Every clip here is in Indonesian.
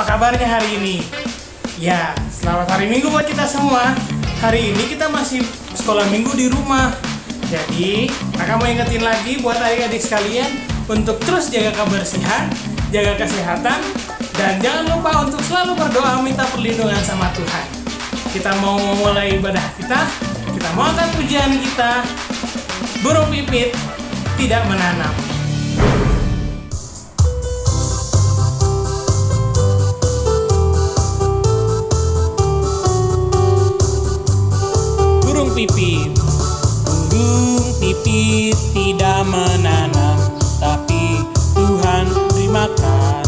apa kabarnya hari ini? Ya, selamat hari Minggu buat kita semua. Hari ini kita masih sekolah minggu di rumah. Jadi, kakak mau ingetin lagi buat adik-adik sekalian untuk terus jaga kebersihan, jaga kesehatan, dan jangan lupa untuk selalu berdoa minta perlindungan sama Tuhan. Kita mau mulai ibadah kita mau angkat pujian kita. Burung pipit tidak menanam. Burung pipit tidak menanam, tapi Tuhan beri makan.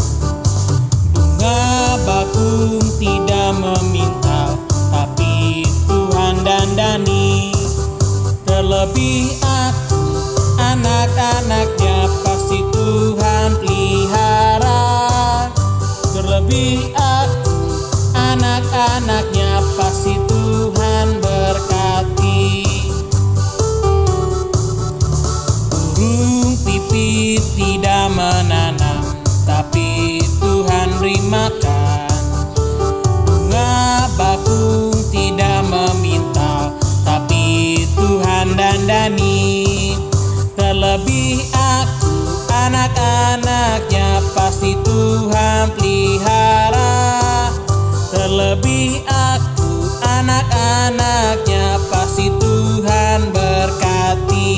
Bunga bakung tidak meminta, tapi Tuhan dandani. Terlebih aku, anak-anaknya pasti Tuhan pelihara. Terlebih aku, anak-anaknya pasti Tuhan berkati. Burung pipit tidak menanam, tapi Tuhan beri makan. Bunga bakung tidak meminta, tapi Tuhan dandani. Terlebih aku, anak-anaknya pasti Tuhan pelihara. Terlebih aku, anak-anaknya pasti Tuhan berkati.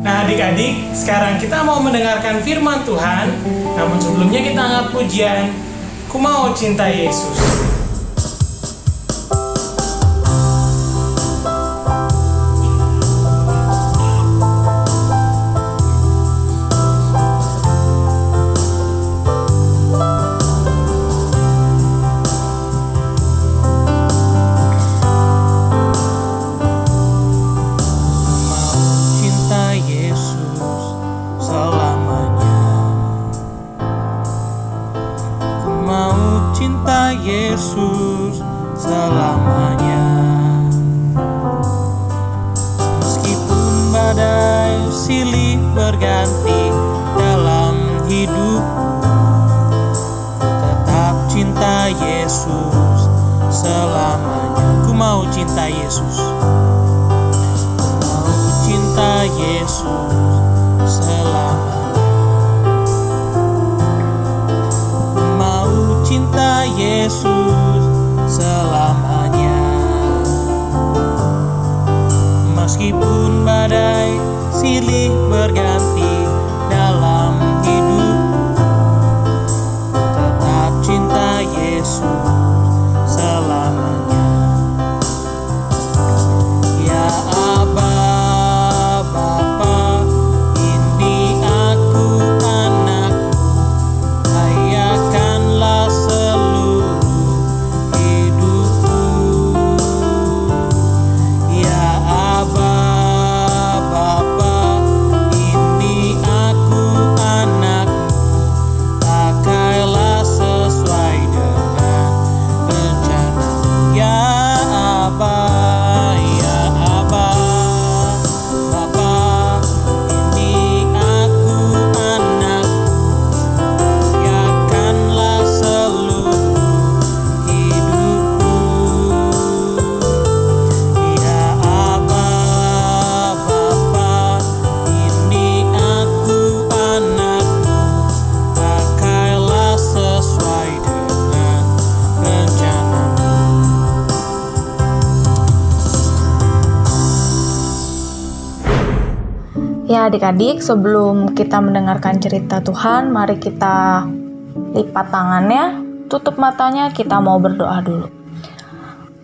Nah adik-adik, sekarang kita mau mendengarkan firman Tuhan. Namun sebelumnya kita angkat pujian, Ku Mau Cinta Yesus. Cinta Yesus selamanya. Meskipun badai silih berganti dalam hidupku, tetap cinta Yesus selamanya. Ku mau cinta Yesus. Ku mau cinta Yesus selamanya. Cinta Yesus selamanya. Meskipun badai silih berganti dalam hidupku, tetap cinta Yesus selamanya. Ya Aba, Bapa, ini aku anakmu, layakanlah seluruh hidupku. Ya Aba, Bapa, ini aku anakmu, pakailah sesuai dengan rencana. Ya Aba, ya Aba, Bapa, ini aku anakmu, layakanlah seluruh hidupku. Ya Aba, Bapa, ini aku anakmu, pakailah sesuai dengan rencanamu. Ya adik-adik, sebelum kita mendengarkan cerita Tuhan, mari kita lipat tangannya, tutup matanya, kita mau berdoa dulu.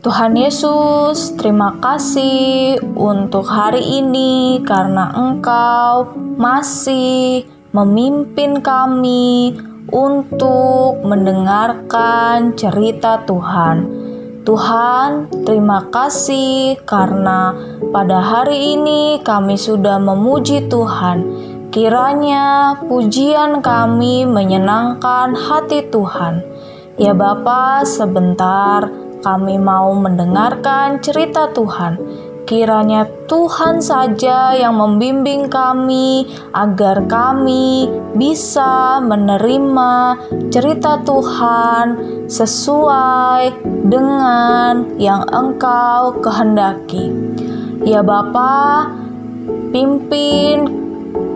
Tuhan Yesus, terima kasih untuk hari ini karena Engkau masih memimpin kami untuk mendengarkan cerita Tuhan. Tuhan, terima kasih karena pada hari ini kami sudah memuji Tuhan. Kiranya pujian kami menyenangkan hati Tuhan. Ya Bapa, sebentar kami mau mendengarkan cerita Tuhan. Kiranya Tuhan saja yang membimbing kami agar kami bisa menerima cerita Tuhan sesuai dengan yang Engkau kehendaki. Ya Bapa, pimpin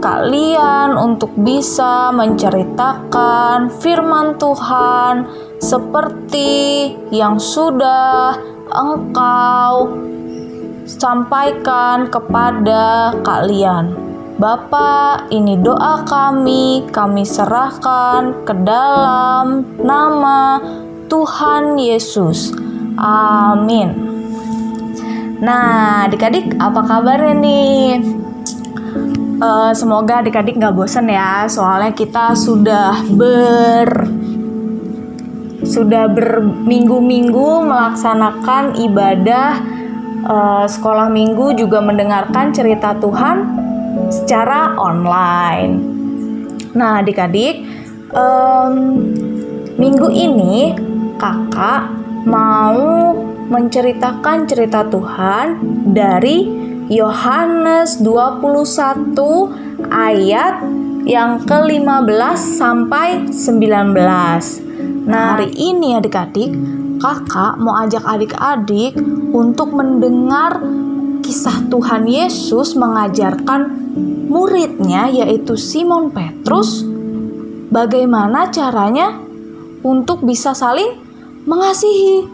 kalian untuk bisa menceritakan firman Tuhan seperti yang sudah Engkau sampaikan kepada kalian. Bapa, ini doa kami serahkan ke dalam nama Tuhan Yesus. Amin. Nah, adik-adik, apa kabarnya nih? Semoga adik-adik gak bosan ya, soalnya kita sudah berminggu-minggu melaksanakan ibadah sekolah minggu, juga mendengarkan cerita Tuhan secara online. Nah adik-adik, minggu ini kakak mau menceritakan cerita Tuhan dari Yohanes 21 ayat yang ke-15 sampai 19. Nah hari ini adik-adik, kakak mau ajak adik-adik untuk mendengar kisah Tuhan Yesus mengajarkan muridnya, yaitu Simon Petrus, bagaimana caranya untuk bisa saling mengasihi.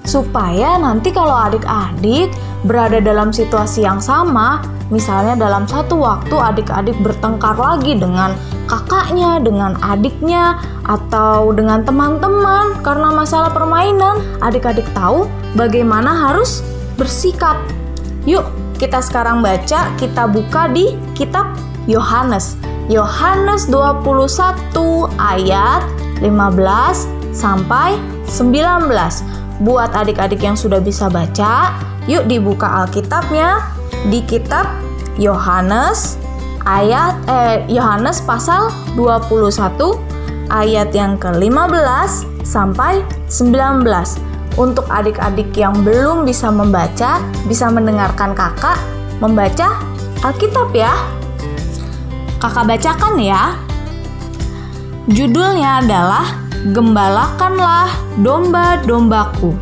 Supaya nanti kalau adik-adik berada dalam situasi yang sama, misalnya dalam satu waktu adik-adik bertengkar lagi dengan kakaknya, dengan adiknya, atau dengan teman-teman karena masalah permainan, adik-adik tahu bagaimana harus bersikap. Yuk kita sekarang baca, kita buka di kitab Yohanes. Yohanes 21 ayat 15 sampai 19. Buat adik-adik yang sudah bisa baca, yuk dibuka Alkitabnya di kitab Yohanes Yohanes pasal 21 ayat yang ke-15 sampai 19. Untuk adik-adik yang belum bisa membaca, bisa mendengarkan kakak membaca Alkitab ya. Kakak bacakan ya. Judulnya adalah Gembalakanlah domba-dombaku.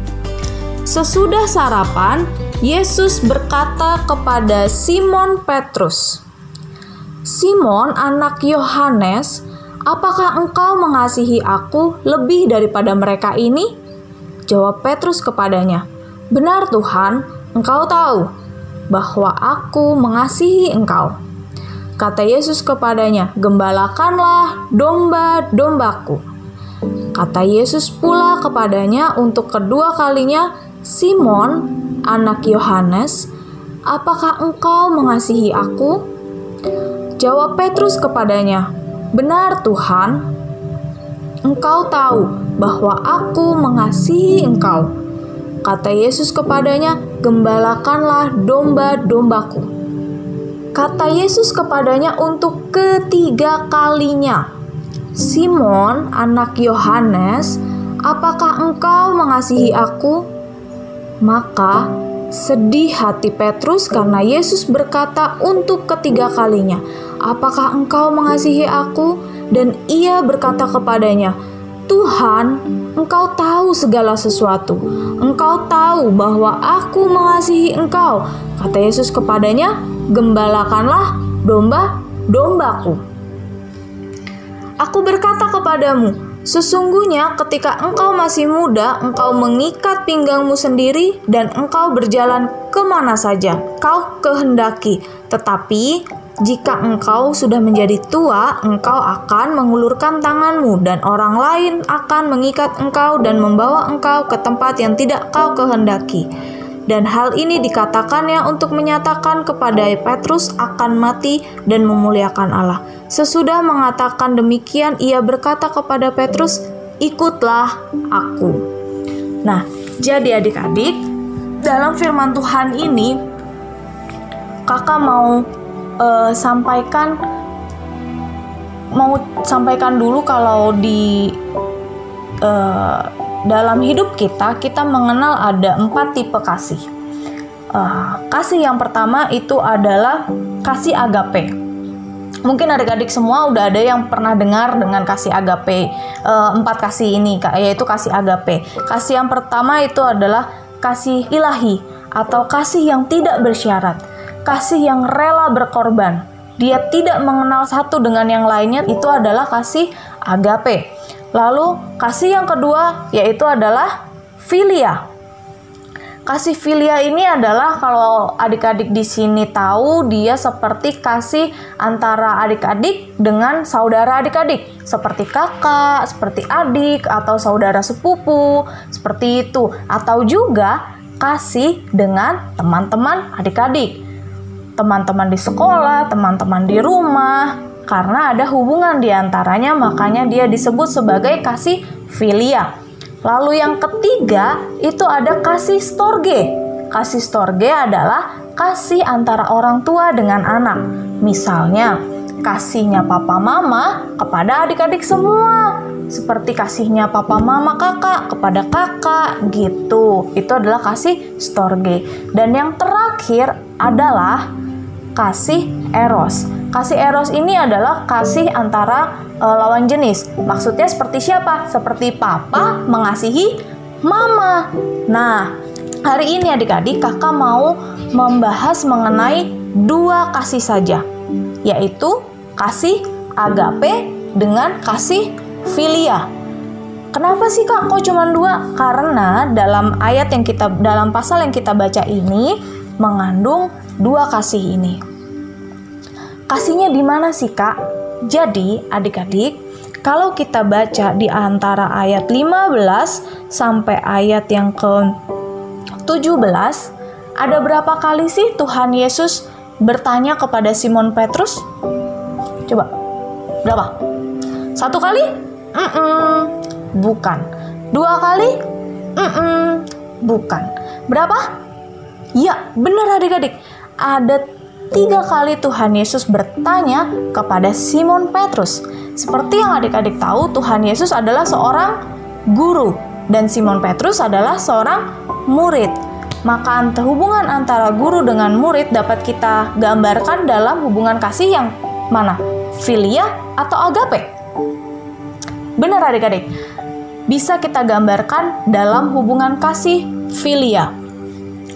Sesudah sarapan, Yesus berkata kepada Simon Petrus, "Simon, anak Yohanes, apakah engkau mengasihi aku lebih daripada mereka ini?" Jawab Petrus kepadanya, "Benar Tuhan, engkau tahu bahwa aku mengasihi engkau." Kata Yesus kepadanya, "Gembalakanlah domba-dombaku." Kata Yesus pula kepadanya untuk kedua kalinya, "Simon, anak Yohanes, apakah engkau mengasihi aku?" Jawab Petrus kepadanya, "Benar Tuhan, engkau tahu bahwa aku mengasihi engkau." Kata Yesus kepadanya, "Gembalakanlah domba-dombaku." Kata Yesus kepadanya untuk ketiga kalinya, "Simon, anak Yohanes, apakah engkau mengasihi aku?" Maka sedih hati Petrus karena Yesus berkata untuk ketiga kalinya, "Apakah engkau mengasihi aku?" Dan ia berkata kepadanya, "Tuhan, engkau tahu segala sesuatu. Engkau tahu bahwa aku mengasihi engkau." Kata Yesus kepadanya, "Gembalakanlah domba-dombaku. Aku berkata kepadamu, sesungguhnya ketika engkau masih muda, engkau mengikat pinggangmu sendiri dan engkau berjalan kemana saja kau kehendaki. Tetapi jika engkau sudah menjadi tua, engkau akan mengulurkan tanganmu dan orang lain akan mengikat engkau dan membawa engkau ke tempat yang tidak kau kehendaki." Dan hal ini dikatakannya untuk menyatakan kepada Petrus akan mati dan memuliakan Allah. Sesudah mengatakan demikian, ia berkata kepada Petrus, "Ikutlah aku." Nah, jadi adik-adik, dalam firman Tuhan ini, kakak mau sampaikan dulu kalau di dalam hidup kita mengenal ada 4 tipe kasih. Kasih yang pertama itu adalah kasih agape. Mungkin adik-adik semua udah ada yang pernah dengar dengan kasih agape. 4 kasih ini, yaitu kasih agape. Kasih yang pertama itu adalah kasih ilahi atau kasih yang tidak bersyarat. Kasih yang rela berkorban. Dia tidak mengenal satu dengan yang lainnya, itu adalah kasih agape. Lalu kasih yang kedua yaitu adalah filia. Kasih filia ini adalah, kalau adik-adik di sini tahu, dia seperti kasih antara adik-adik dengan saudara adik-adik, seperti kakak, seperti adik, atau saudara sepupu, seperti itu. Atau juga kasih dengan teman-teman adik-adik, teman-teman di sekolah, teman-teman di rumah, karena ada hubungan di antaranya, makanya dia disebut sebagai kasih filia. Lalu yang ketiga itu ada kasih storge. Kasih storge adalah kasih antara orang tua dengan anak. Misalnya, kasihnya papa mama kepada adik-adik semua. Seperti kasihnya papa mama kakak kepada kakak gitu. Itu adalah kasih storge. Dan yang terakhir adalah kasih eros. Kasih eros ini adalah kasih antara lawan jenis. Maksudnya seperti siapa? Seperti papa mengasihi mama. Nah, hari ini adik-adik kakak mau membahas mengenai 2 kasih saja, yaitu kasih agape dengan kasih filia. Kenapa sih kak kok cuma 2? Karena dalam dalam pasal yang kita baca ini mengandung 2 kasih ini. Kasihnya di mana sih kak? Jadi adik-adik, kalau kita baca di antara ayat 15 sampai ayat yang ke-17, ada berapa kali sih Tuhan Yesus bertanya kepada Simon Petrus? Coba, berapa? 1 kali? Bukan. 2 kali? Bukan. Berapa? Ya, benar adik-adik. Ada 3 kali Tuhan Yesus bertanya kepada Simon Petrus. Seperti yang adik-adik tahu, Tuhan Yesus adalah seorang guru dan Simon Petrus adalah seorang murid. Maka hubungan antara guru dengan murid dapat kita gambarkan dalam hubungan kasih yang mana? Filia atau agape? Benar adik-adik. Bisa kita gambarkan dalam hubungan kasih filia.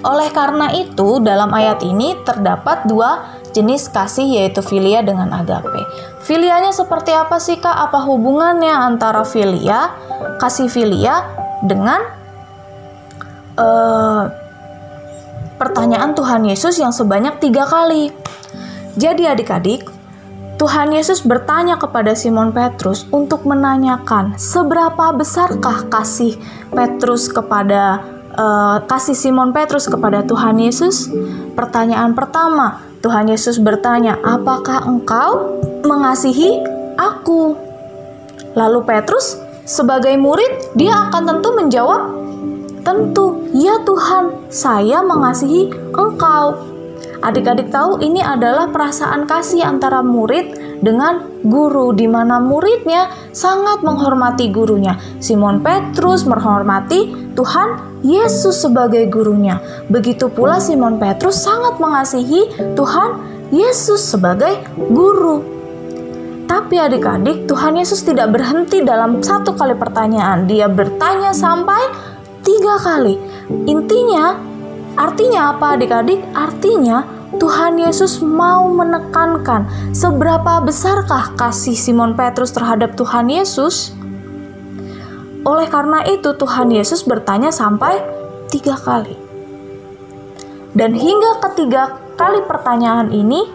Oleh karena itu, dalam ayat ini terdapat 2 jenis kasih, yaitu filia dengan agape. Filianya seperti apa sih kak? Apa hubungannya antara kasih filia dengan pertanyaan Tuhan Yesus yang sebanyak 3 kali? Jadi adik-adik, Tuhan Yesus bertanya kepada Simon Petrus untuk menanyakan seberapa besarkah kasih Simon Petrus kepada Tuhan Yesus. Pertanyaan pertama, Tuhan Yesus bertanya, apakah engkau mengasihi aku? Lalu Petrus sebagai murid, dia akan tentu menjawab, tentu, ya Tuhan, saya mengasihi engkau. Adik-adik tahu ini adalah perasaan kasih antara murid dengan guru, di mana muridnya sangat menghormati gurunya. Simon Petrus menghormati Tuhan Yesus sebagai gurunya. Begitu pula Simon Petrus sangat mengasihi Tuhan Yesus sebagai guru. Tapi adik-adik, Tuhan Yesus tidak berhenti dalam 1 kali pertanyaan. Dia bertanya sampai 3 kali. Artinya apa adik-adik? Artinya Tuhan Yesus mau menekankan seberapa besarkah kasih Simon Petrus terhadap Tuhan Yesus. Oleh karena itu Tuhan Yesus bertanya sampai 3 kali. Dan hingga ketiga kali pertanyaan ini,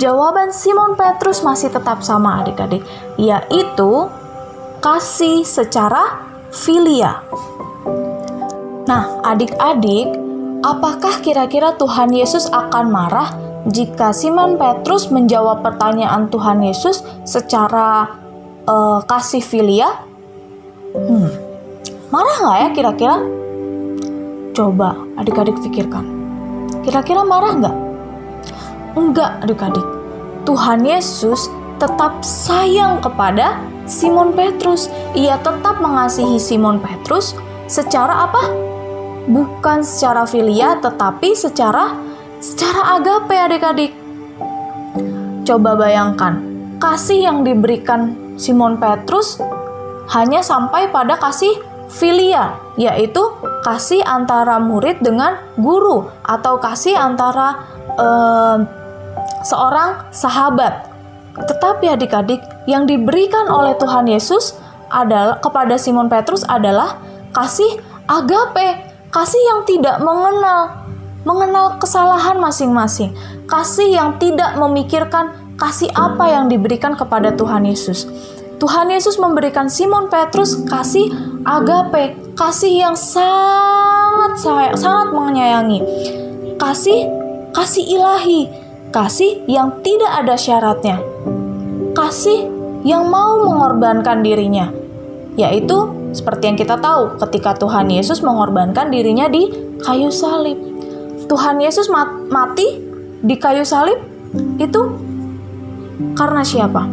jawaban Simon Petrus masih tetap sama adik-adik, yaitu kasih secara filia. Nah adik-adik, apakah kira-kira Tuhan Yesus akan marah jika Simon Petrus menjawab pertanyaan Tuhan Yesus secara kasih filia? Marah nggak ya kira-kira? Coba adik-adik pikirkan. Kira-kira marah nggak? Enggak adik-adik. Tuhan Yesus tetap sayang kepada Simon Petrus. Ia tetap mengasihi Simon Petrus secara apa? bukan secara filia tetapi secara agape adik-adik. Coba bayangkan, kasih yang diberikan Simon Petrus hanya sampai pada kasih filia, yaitu kasih antara murid dengan guru atau kasih antara seorang sahabat. Tetapi adik-adik, yang diberikan oleh Tuhan Yesus adalah kepada Simon Petrus adalah kasih agape, kasih yang tidak mengenal kesalahan masing-masing, kasih yang tidak memikirkan kasih apa yang diberikan kepada Tuhan Yesus. Tuhan Yesus memberikan Simon Petrus kasih agape, kasih yang sangat menyayangi, kasih ilahi, kasih yang tidak ada syaratnya, kasih yang mau mengorbankan dirinya, yaitu seperti yang kita tahu ketika Tuhan Yesus mengorbankan dirinya di kayu salib. Tuhan Yesus mati di kayu salib itu karena siapa?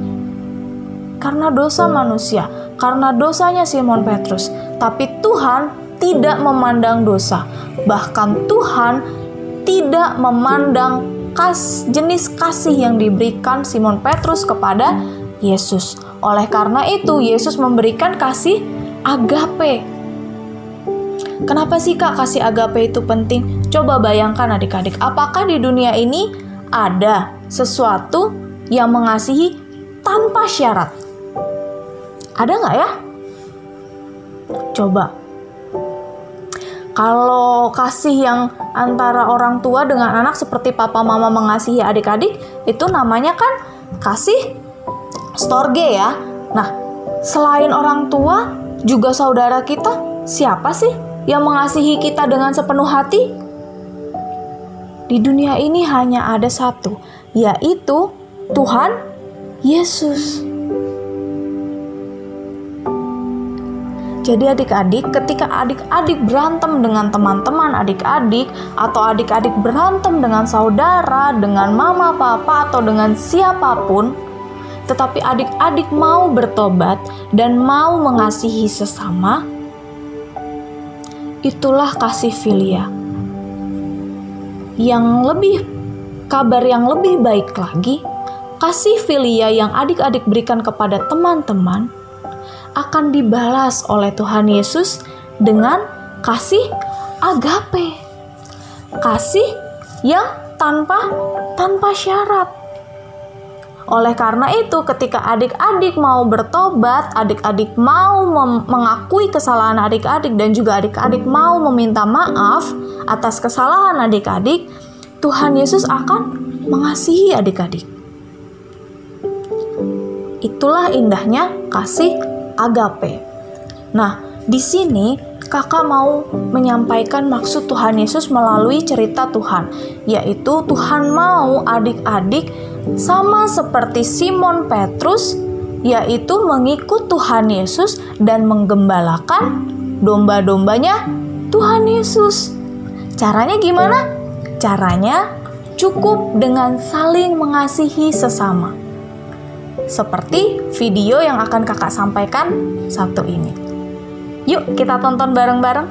Karena dosa manusia, karena dosanya Simon Petrus. Tapi Tuhan tidak memandang dosa. Bahkan Tuhan tidak memandang jenis kasih yang diberikan Simon Petrus kepada Yesus. Oleh karena itu, Yesus memberikan kasih agape. Kenapa sih Kak kasih agape itu penting? Coba bayangkan adik-adik, apakah di dunia ini ada sesuatu yang mengasihi tanpa syarat? Ada nggak ya? Coba. Kalau kasih yang antara orang tua dengan anak seperti papa mama mengasihi adik-adik, itu namanya kan kasih storge ya. Nah, selain orang tua, juga saudara kita, siapa sih yang mengasihi kita dengan sepenuh hati? Di dunia ini hanya ada satu, yaitu Tuhan Yesus. Jadi adik-adik, ketika adik-adik berantem dengan teman-teman adik-adik, atau adik-adik berantem dengan saudara, dengan mama, papa, atau dengan siapapun, tetapi adik-adik mau bertobat dan mau mengasihi sesama, itulah kasih filia. Kabar yang lebih baik lagi, kasih filia yang adik-adik berikan kepada teman-teman akan dibalas oleh Tuhan Yesus dengan kasih agape. Kasih yang tanpa syarat. Oleh karena itu, ketika adik-adik mau bertobat, adik-adik mau mengakui kesalahan adik-adik dan juga adik-adik mau meminta maaf atas kesalahan adik-adik, Tuhan Yesus akan mengasihi adik-adik. Itulah indahnya kasih agape. Nah, di sini kakak mau menyampaikan maksud Tuhan Yesus melalui cerita Tuhan, yaitu Tuhan mau adik-adik sama seperti Simon Petrus, yaitu mengikut Tuhan Yesus dan menggembalakan domba-dombanya Tuhan Yesus. Caranya gimana? Caranya cukup dengan saling mengasihi sesama. Seperti video yang akan kakak sampaikan satu ini. Yuk kita tonton bareng-bareng.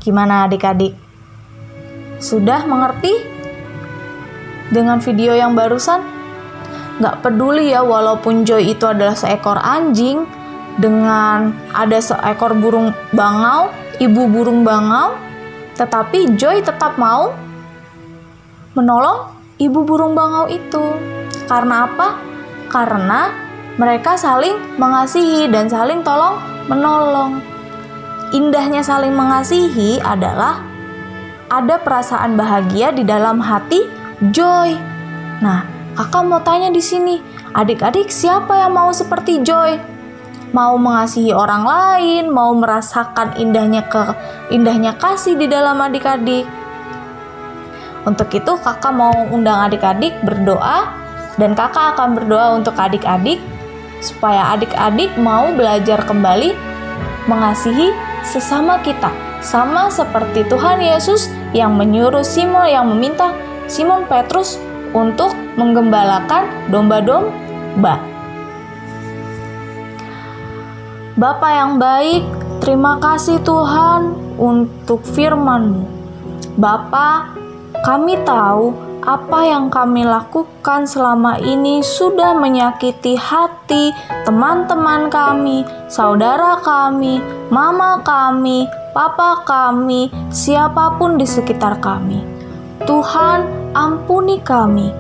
Gimana adik-adik? Sudah mengerti dengan video yang barusan? Gak peduli ya, walaupun Joy itu adalah seekor anjing dengan ada seekor burung bangau, ibu burung bangau, tetapi Joy tetap mau menolong ibu burung bangau itu. Karena apa? Karena mereka saling mengasihi dan saling tolong menolong. Indahnya saling mengasihi adalah ada perasaan bahagia di dalam hati Joy. Nah, kakak mau tanya di sini, adik-adik siapa yang mau seperti Joy? Mau mengasihi orang lain, mau merasakan indahnya kasih di dalam adik-adik. Untuk itu kakak mau undang adik-adik berdoa, dan kakak akan berdoa untuk adik-adik supaya adik-adik mau belajar kembali mengasihi sesama kita, sama seperti Tuhan Yesus yang menyuruh yang meminta Simon Petrus untuk menggembalakan domba-domba. Bapa yang baik, terima kasih Tuhan untuk firman-Mu. Bapa, kami tahu apa yang kami lakukan selama ini sudah menyakiti hati teman-teman kami, saudara kami, mama kami, papa kami, siapapun di sekitar kami. Tuhan, ampuni kami.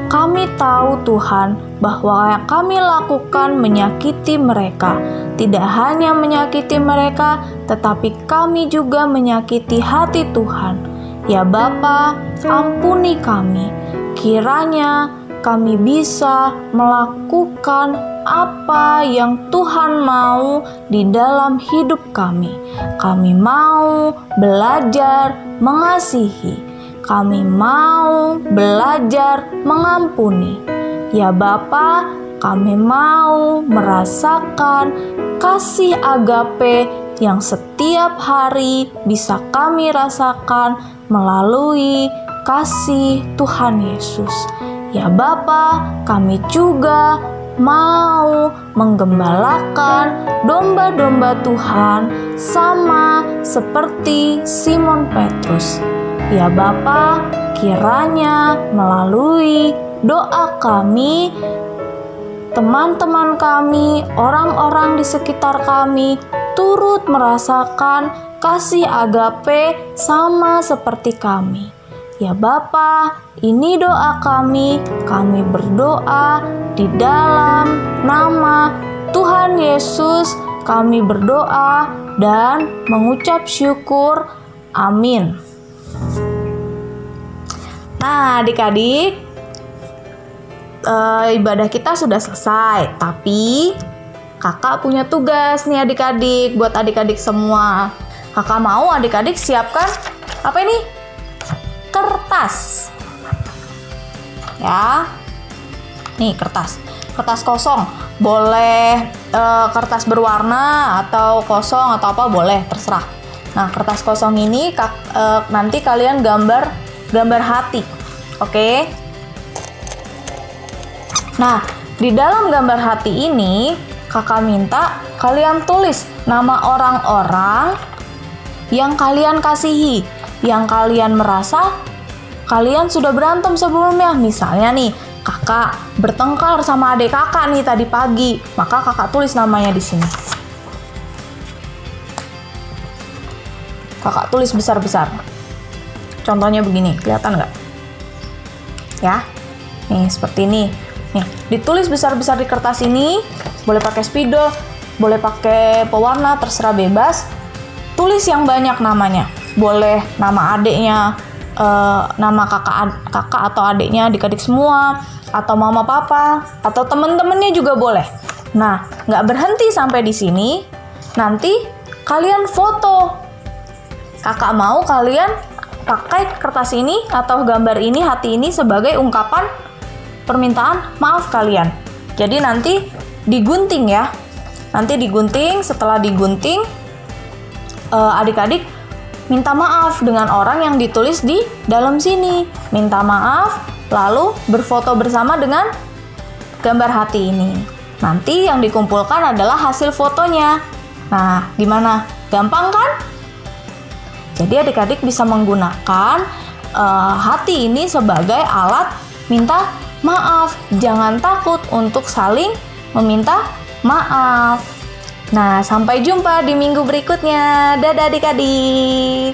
Kami tahu Tuhan bahwa yang kami lakukan menyakiti mereka. Tidak hanya menyakiti mereka, tetapi kami juga menyakiti hati Tuhan. Ya Bapa, ampuni kami. Kiranya kami bisa melakukan apa yang Tuhan mau di dalam hidup kami. Kami mau belajar mengasihi. Kami mau belajar mengampuni. Ya Bapa, kami mau merasakan kasih agape yang setiap hari bisa kami rasakan melalui kasih Tuhan Yesus. Ya Bapa, kami juga mau menggembalakan domba-domba Tuhan sama seperti Simon Petrus. Ya Bapa, kiranya melalui doa kami, teman-teman kami, orang-orang di sekitar kami turut merasakan kasih agape sama seperti kami. Ya Bapa, ini doa kami berdoa di dalam nama Tuhan Yesus, kami berdoa dan mengucap syukur. Amin. Nah, adik-adik, ibadah kita sudah selesai, tapi kakak punya tugas nih adik-adik, buat adik-adik semua. Kakak mau adik-adik siapkan apa ini? Kertas. Ya. Nih kertas kosong. Boleh kertas berwarna atau kosong atau apa boleh, terserah. Nah, kertas kosong ini nanti kalian gambar hati. Oke? Nah, di dalam gambar hati ini kakak minta kalian tulis nama orang-orang yang kalian kasihi, yang kalian merasa kalian sudah berantem sebelumnya. Misalnya nih, kakak bertengkar sama adik kakak nih tadi pagi, maka kakak tulis namanya di sini. Kakak tulis besar-besar. Contohnya begini, kelihatan nggak? Ya, nih seperti ini. Nih, ditulis besar-besar di kertas ini. Boleh pakai spidol, boleh pakai pewarna, terserah bebas. Tulis yang banyak namanya. Boleh nama adiknya, nama kakak atau adiknya, adik-adik semua, atau mama papa, atau temen-temennya juga boleh. Nah, nggak berhenti sampai di sini. Nanti kalian foto. Kakak mau kalian pakai kertas ini atau gambar ini, hati ini sebagai ungkapan permintaan maaf kalian. Jadi nanti digunting ya. Nanti digunting, setelah digunting adik-adik minta maaf dengan orang yang ditulis di dalam sini. Minta maaf, lalu berfoto bersama dengan gambar hati ini. Nanti yang dikumpulkan adalah hasil fotonya. Nah, gimana? Gampang kan? Jadi adik-adik bisa menggunakan hati ini sebagai alat minta maaf. Jangan takut untuk saling meminta maaf. Nah, sampai jumpa di minggu berikutnya. Dadah adik-adik.